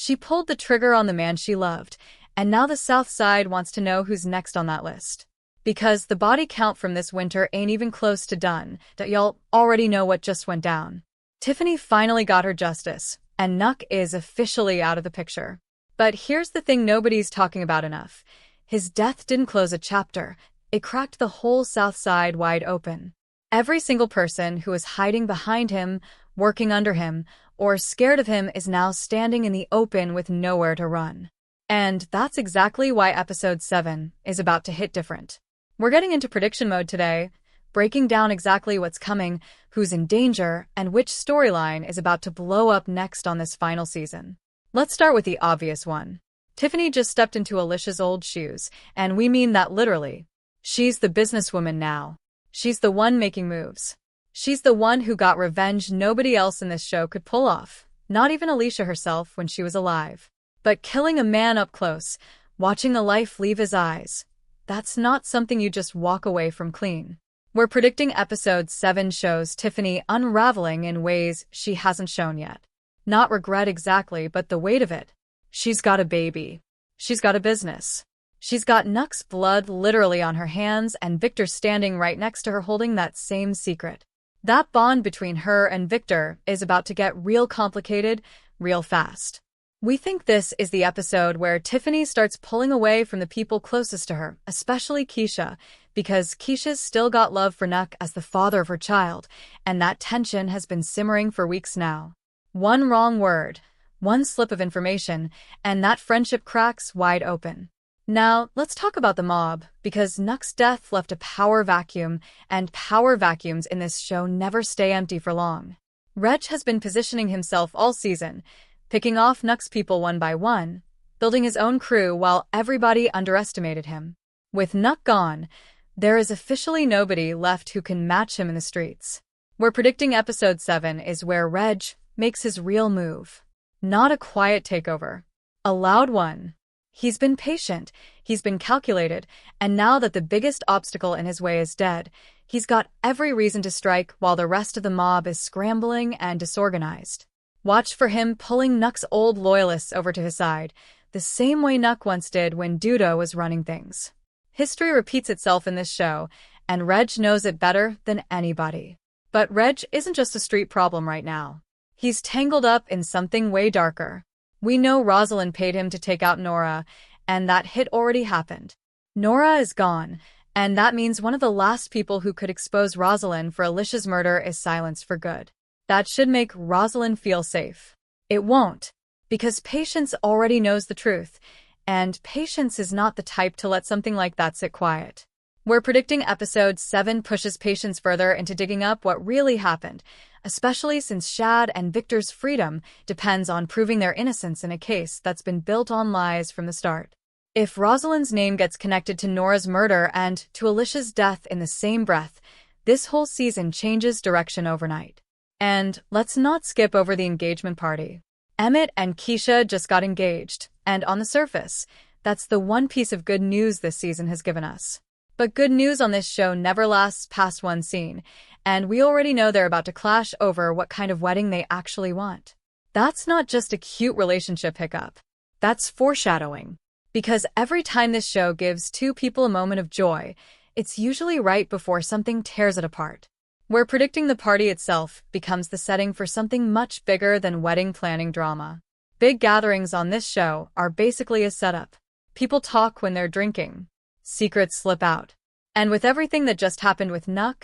She pulled the trigger on the man she loved, and now the South Side wants to know who's next on that list. Because the body count from this winter ain't even close to done, that y'all already know what just went down. Tiffany finally got her justice, and Nuck is officially out of the picture. But here's the thing nobody's talking about enough. His death didn't close a chapter, it cracked the whole South Side wide open. Every single person who was hiding behind him, working under him, or scared of him is now standing in the open with nowhere to run. And that's exactly why episode 7 is about to hit different. We're getting into prediction mode today, breaking down exactly what's coming, who's in danger, and which storyline is about to blow up next on this final season. Let's start with the obvious one. Tiffany just stepped into Alicia's old shoes, and we mean that literally. She's the businesswoman now. She's the one making moves. She's the one who got revenge nobody else in this show could pull off, not even Alicia herself when she was alive. But killing a man up close, watching a life leave his eyes, that's not something you just walk away from clean. We're predicting episode 7 shows Tiffany unraveling in ways she hasn't shown yet. Not regret exactly, but the weight of it. She's got a baby. She's got a business. She's got Nuck's blood literally on her hands and Victor standing right next to her holding that same secret. That bond between her and Victor is about to get real complicated, real fast. We think this is the episode where Tiffany starts pulling away from the people closest to her, especially Keisha, because Keisha's still got love for Nuck as the father of her child, and that tension has been simmering for weeks now. One wrong word, one slip of information, and that friendship cracks wide open. Now, let's talk about the mob, because Nuck's death left a power vacuum, and power vacuums in this show never stay empty for long. Reg has been positioning himself all season, picking off Nuck's people one by one, building his own crew while everybody underestimated him. With Nuck gone, there is officially nobody left who can match him in the streets. We're predicting episode 7 is where Reg makes his real move. Not a quiet takeover. A loud one. He's been patient, he's been calculated, and now that the biggest obstacle in his way is dead, he's got every reason to strike while the rest of the mob is scrambling and disorganized. Watch for him pulling Nuck's old loyalists over to his side, the same way Nuck once did when Dudo was running things. History repeats itself in this show, and Reg knows it better than anybody. But Reg isn't just a street problem right now. He's tangled up in something way darker. We know Rosalind paid him to take out Nora, and that hit already happened. Nora is gone, and that means one of the last people who could expose Rosalind for Alicia's murder is silenced for good. That should make Rosalind feel safe. It won't, because Patience already knows the truth, and Patience is not the type to let something like that sit quiet. We're predicting episode 7 pushes Patience further into digging up what really happened, especially since Shad and Victor's freedom depends on proving their innocence in a case that's been built on lies from the start. If Rosalind's name gets connected to Nora's murder and to Alicia's death in the same breath, this whole season changes direction overnight. And let's not skip over the engagement party. Emmett and Keisha just got engaged, and on the surface, that's the one piece of good news this season has given us. But good news on this show never lasts past one scene, and we already know they're about to clash over what kind of wedding they actually want. That's not just a cute relationship hiccup. That's foreshadowing. Because every time this show gives two people a moment of joy, it's usually right before something tears it apart. We're predicting the party itself becomes the setting for something much bigger than wedding planning drama. Big gatherings on this show are basically a setup. People talk when they're drinking. Secrets slip out. And with everything that just happened with Nuck,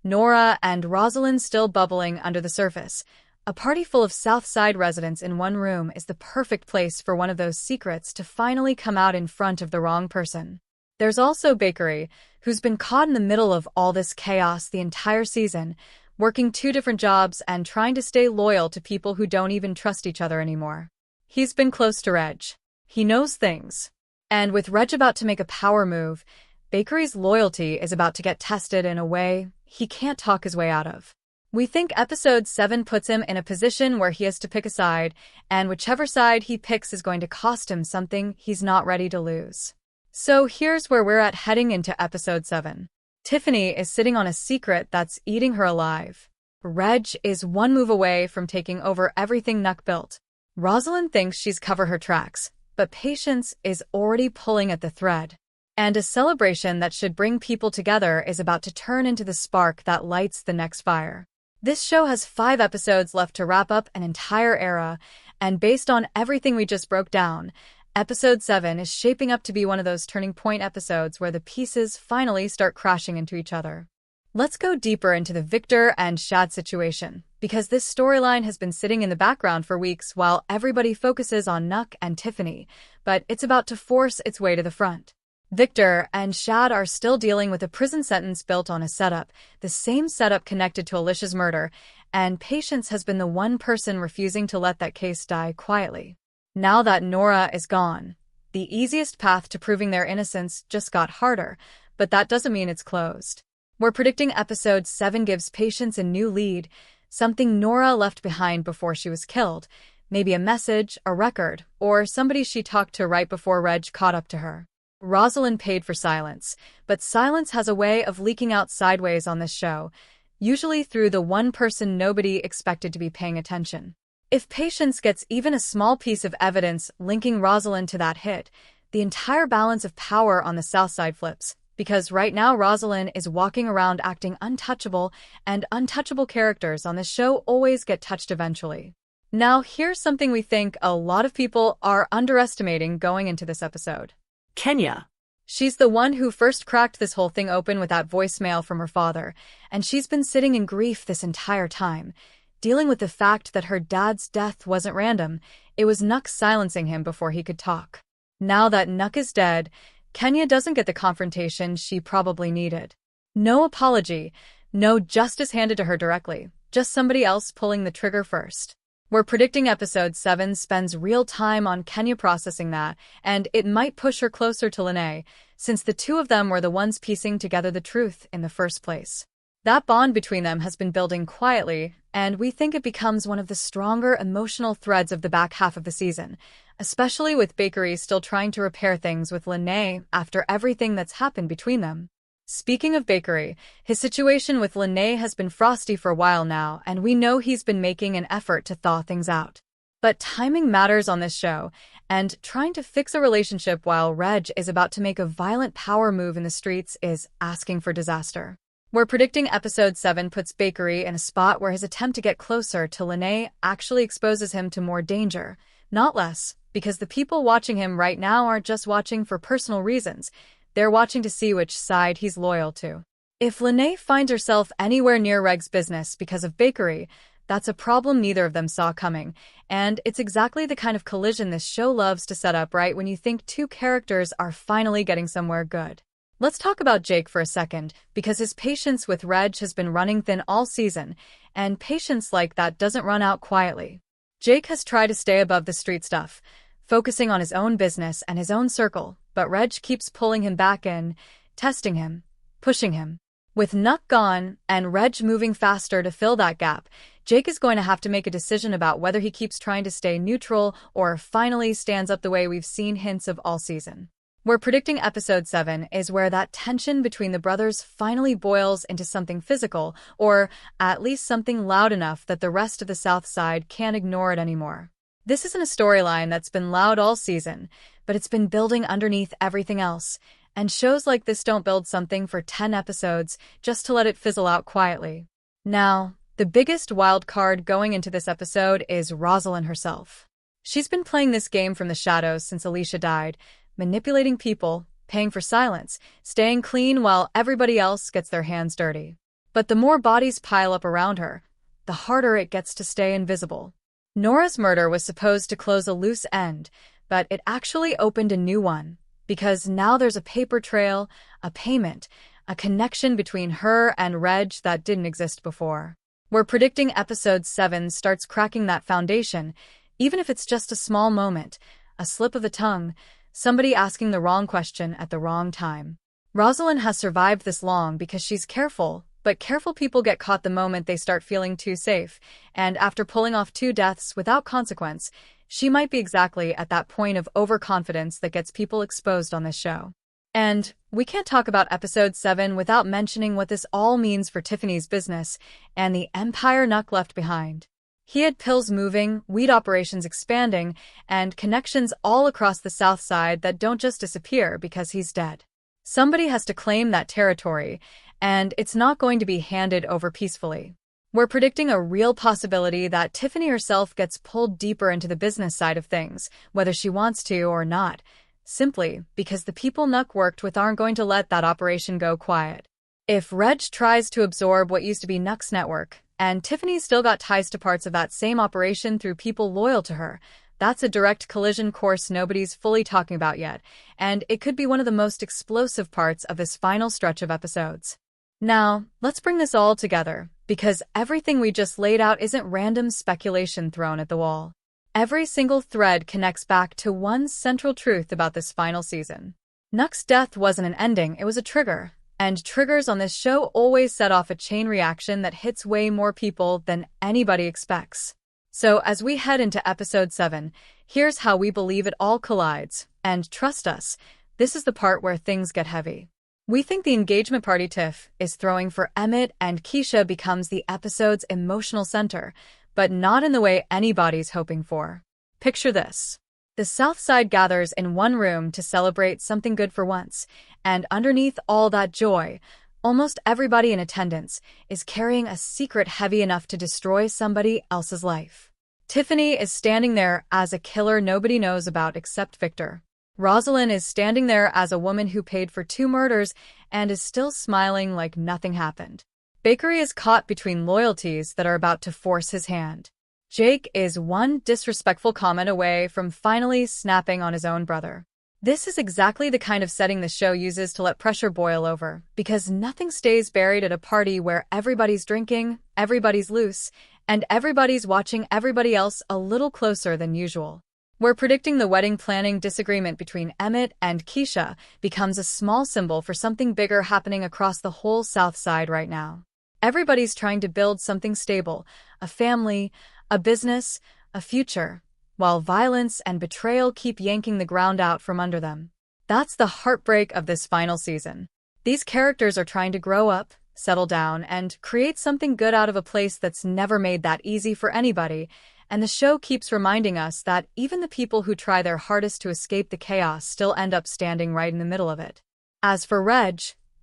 Nora, and Rosalind still bubbling under the surface, a party full of South Side residents in one room is the perfect place for one of those secrets to finally come out in front of the wrong person. There's also Bakery, who's been caught in the middle of all this chaos the entire season, working 2 different jobs and trying to stay loyal to people who don't even trust each other anymore. He's been close to Reg. He knows things. And with Reg about to make a power move, Bakery's loyalty is about to get tested in a way he can't talk his way out of. We think episode 7 puts him in a position where he has to pick a side, and whichever side he picks is going to cost him something he's not ready to lose. So here's where we're at heading into episode 7. Tiffany is sitting on a secret that's eating her alive. Reg is one move away from taking over everything Nuck built. Rosalind thinks she's covered her tracks, but Patience is already pulling at the thread. And a celebration that should bring people together is about to turn into the spark that lights the next fire. This show has 5 episodes left to wrap up an entire era, and based on everything we just broke down, Episode 7 is shaping up to be one of those turning point episodes where the pieces finally start crashing into each other. Let's go deeper into the Victor and Shad situation, because this storyline has been sitting in the background for weeks while everybody focuses on Nuck and Tiffany, but it's about to force its way to the front. Victor and Shad are still dealing with a prison sentence built on a setup, the same setup connected to Alicia's murder, and Patience has been the one person refusing to let that case die quietly. Now that Nora is gone, the easiest path to proving their innocence just got harder, but that doesn't mean it's closed. We're predicting Episode 7 gives Patience a new lead, something Nora left behind before she was killed, maybe a message, a record, or somebody she talked to right before Reg caught up to her. Rosalind paid for silence, but silence has a way of leaking out sideways on this show, usually through the one person nobody expected to be paying attention. If Patience gets even a small piece of evidence linking Rosalind to that hit, the entire balance of power on the South Side flips, because right now Rosalind is walking around acting untouchable, and untouchable characters on this show always get touched eventually. Now, here's something we think a lot of people are underestimating going into this episode. Kenya. She's the one who first cracked this whole thing open with that voicemail from her father, and she's been sitting in grief this entire time, dealing with the fact that her dad's death wasn't random. It was Nuck silencing him before he could talk. Now that Nuck is dead, Kenya doesn't get the confrontation she probably needed. No apology, no justice handed to her directly, just somebody else pulling the trigger first. We're predicting Episode 7 spends real time on Kenya processing that, and it might push her closer to Lene, since the two of them were the ones piecing together the truth in the first place. That bond between them has been building quietly, and we think it becomes one of the stronger emotional threads of the back half of the season, especially with Bakery still trying to repair things with Lene after everything that's happened between them. Speaking of Bakery, his situation with Lene has been frosty for a while now, and we know he's been making an effort to thaw things out. But timing matters on this show, and trying to fix a relationship while Reg is about to make a violent power move in the streets is asking for disaster. We're predicting Episode 7 puts Bakery in a spot where his attempt to get closer to Lene actually exposes him to more danger, not less, because the people watching him right now aren't just watching for personal reasons. They're watching to see which side he's loyal to. If Lene finds herself anywhere near Reg's business because of Bakery, that's a problem neither of them saw coming, and it's exactly the kind of collision this show loves to set up right when you think two characters are finally getting somewhere good. Let's talk about Jake for a second, because his patience with Reg has been running thin all season, and patience like that doesn't run out quietly. Jake has tried to stay above the street stuff, focusing on his own business and his own circle, but Reg keeps pulling him back in, testing him, pushing him. With Nuck gone and Reg moving faster to fill that gap, Jake is going to have to make a decision about whether he keeps trying to stay neutral or finally stands up the way we've seen hints of all season. We're predicting Episode 7 is where that tension between the brothers finally boils into something physical, or at least something loud enough that the rest of the South Side can't ignore it anymore. This isn't a storyline that's been loud all season, but it's been building underneath everything else, and shows like this don't build something for 10 episodes just to let it fizzle out quietly. Now, the biggest wild card going into this episode is Rosalind herself. She's been playing this game from the shadows since Alicia died, manipulating people, paying for silence, staying clean while everybody else gets their hands dirty. But the more bodies pile up around her, the harder it gets to stay invisible. Nora's murder was supposed to close a loose end, but it actually opened a new one, because now there's a paper trail, a payment, a connection between her and Reg that didn't exist before. We're predicting Episode 7 starts cracking that foundation, even if it's just a small moment, a slip of the tongue, somebody asking the wrong question at the wrong time. Rosalind has survived this long because she's careful, but careful people get caught the moment they start feeling too safe, and after pulling off 2 deaths without consequence, she might be exactly at that point of overconfidence that gets people exposed on this show. And we can't talk about Episode 7 without mentioning what this all means for Tiffany's business and the empire Nuck left behind. He had pills moving, weed operations expanding, and connections all across the South Side that don't just disappear because he's dead. Somebody has to claim that territory, and it's not going to be handed over peacefully. We're predicting a real possibility that Tiffany herself gets pulled deeper into the business side of things, whether she wants to or not, simply because the people Nuck worked with aren't going to let that operation go quiet. If Reg tries to absorb what used to be Nuck's network, and Tiffany's still got ties to parts of that same operation through people loyal to her, that's a direct collision course nobody's fully talking about yet, and it could be one of the most explosive parts of this final stretch of episodes. Now, let's bring this all together, because everything we just laid out isn't random speculation thrown at the wall. Every single thread connects back to one central truth about this final season. Nuck's death wasn't an ending, it was a trigger. And triggers on this show always set off a chain reaction that hits way more people than anybody expects. So as we head into episode 7, here's how we believe it all collides. And trust us, this is the part where things get heavy. We think the engagement party Tiff is throwing for Emmett and Keisha becomes the episode's emotional center, but not in the way anybody's hoping for. Picture this. The South Side gathers in one room to celebrate something good for once, and underneath all that joy, almost everybody in attendance is carrying a secret heavy enough to destroy somebody else's life. Tiffany is standing there as a killer nobody knows about except Victor. Rosalind is standing there as a woman who paid for 2 murders and is still smiling like nothing happened. Bakery is caught between loyalties that are about to force his hand. Jake is one disrespectful comment away from finally snapping on his own brother. This is exactly the kind of setting the show uses to let pressure boil over, because nothing stays buried at a party where everybody's drinking, everybody's loose, and everybody's watching everybody else a little closer than usual. We're predicting the wedding planning disagreement between Emmett and Keisha becomes a small symbol for something bigger happening across the whole South Side right now. Everybody's trying to build something stable, a family, a business, a future, while violence and betrayal keep yanking the ground out from under them. That's the heartbreak of this final season. These characters are trying to grow up, settle down, and create something good out of a place that's never made that easy for anybody, and the show keeps reminding us that even the people who try their hardest to escape the chaos still end up standing right in the middle of it. As for Reg,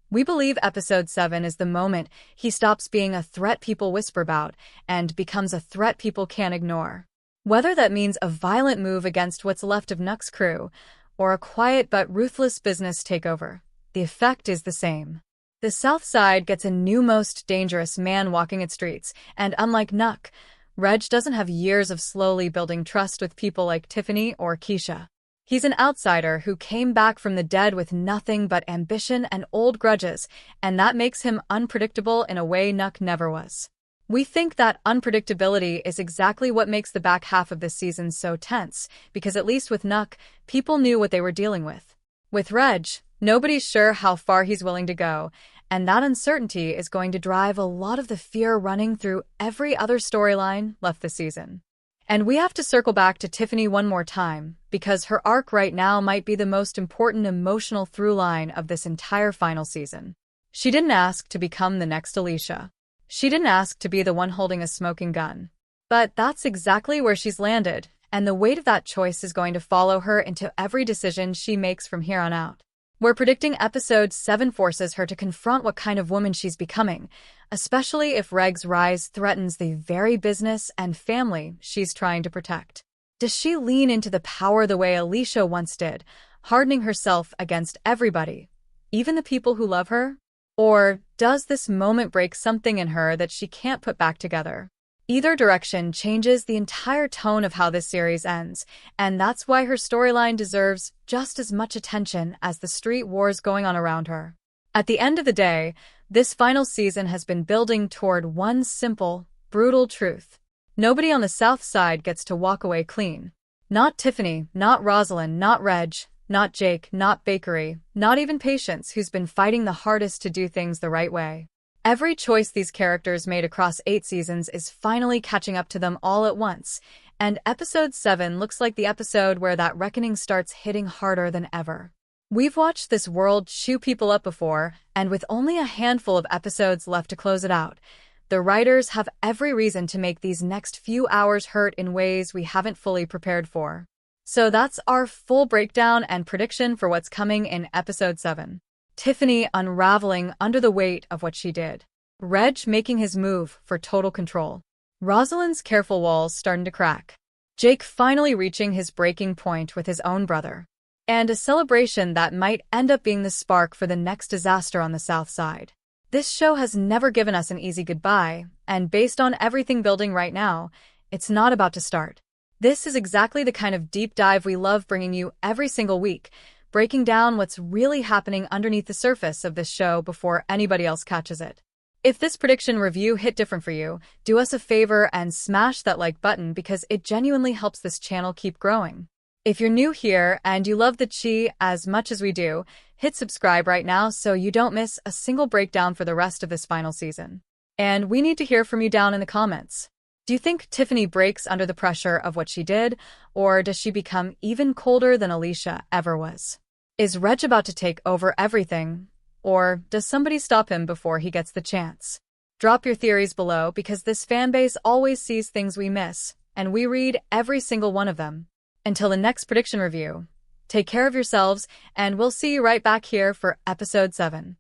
we believe episode 7 is the moment he stops being a threat people whisper about and becomes a threat people can't ignore. Whether that means a violent move against what's left of Nuck's crew, or a quiet but ruthless business takeover, the effect is the same. The South Side gets a new most dangerous man walking its streets, and unlike Nuck, Reg doesn't have years of slowly building trust with people like Tiffany or Keisha. He's an outsider who came back from the dead with nothing but ambition and old grudges, and that makes him unpredictable in a way Nuck never was. We think that unpredictability is exactly what makes the back half of this season so tense, because at least with Nuck, people knew what they were dealing with. With Reg, nobody's sure how far he's willing to go, and that uncertainty is going to drive a lot of the fear running through every other storyline left this season. And we have to circle back to Tiffany one more time, because her arc right now might be the most important emotional through line of this entire final season. She didn't ask to become the next Alicia. She didn't ask to be the one holding a smoking gun. But that's exactly where she's landed, and the weight of that choice is going to follow her into every decision she makes from here on out. We're predicting episode 7 forces her to confront what kind of woman she's becoming, especially if Reg's rise threatens the very business and family she's trying to protect. Does she lean into the power the way Alicia once did, hardening herself against everybody, even the people who love her? Or does this moment break something in her that she can't put back together? Either direction changes the entire tone of how this series ends, and that's why her storyline deserves just as much attention as the street wars going on around her. At the end of the day, this final season has been building toward one simple, brutal truth. Nobody on the South Side gets to walk away clean. Not Tiffany, not Rosalind, not Reg, not Jake, not Bakery, not even Patience, who's been fighting the hardest to do things the right way. Every choice these characters made across 8 seasons is finally catching up to them all at once, and episode 7 looks like the episode where that reckoning starts hitting harder than ever. We've watched this world chew people up before, and with only a handful of episodes left to close it out, The writers have every reason to make these next few hours hurt in ways we haven't fully prepared for. So that's our full breakdown and prediction for what's coming in episode 7. Tiffany unraveling under the weight of what she did. Reg making his move for total control. Rosalind's careful walls starting to crack. Jake finally reaching his breaking point with his own brother. And a celebration that might end up being the spark for the next disaster on the South Side. This show has never given us an easy goodbye, and based on everything building right now, it's not about to start. This is exactly the kind of deep dive we love bringing you every single week, breaking down what's really happening underneath the surface of this show before anybody else catches it. If this prediction review hit different for you, do us a favor and smash that like button because it genuinely helps this channel keep growing. If you're new here and you love the Chi as much as we do, hit subscribe right now so you don't miss a single breakdown for the rest of this final season. And we need to hear from you down in the comments. Do you think Tiffany breaks under the pressure of what she did, or does she become even colder than Alicia ever was? Is Reg about to take over everything, or does somebody stop him before he gets the chance? Drop your theories below because this fanbase always sees things we miss, and we read every single one of them. Until the next prediction review, take care of yourselves, and we'll see you right back here for episode 7.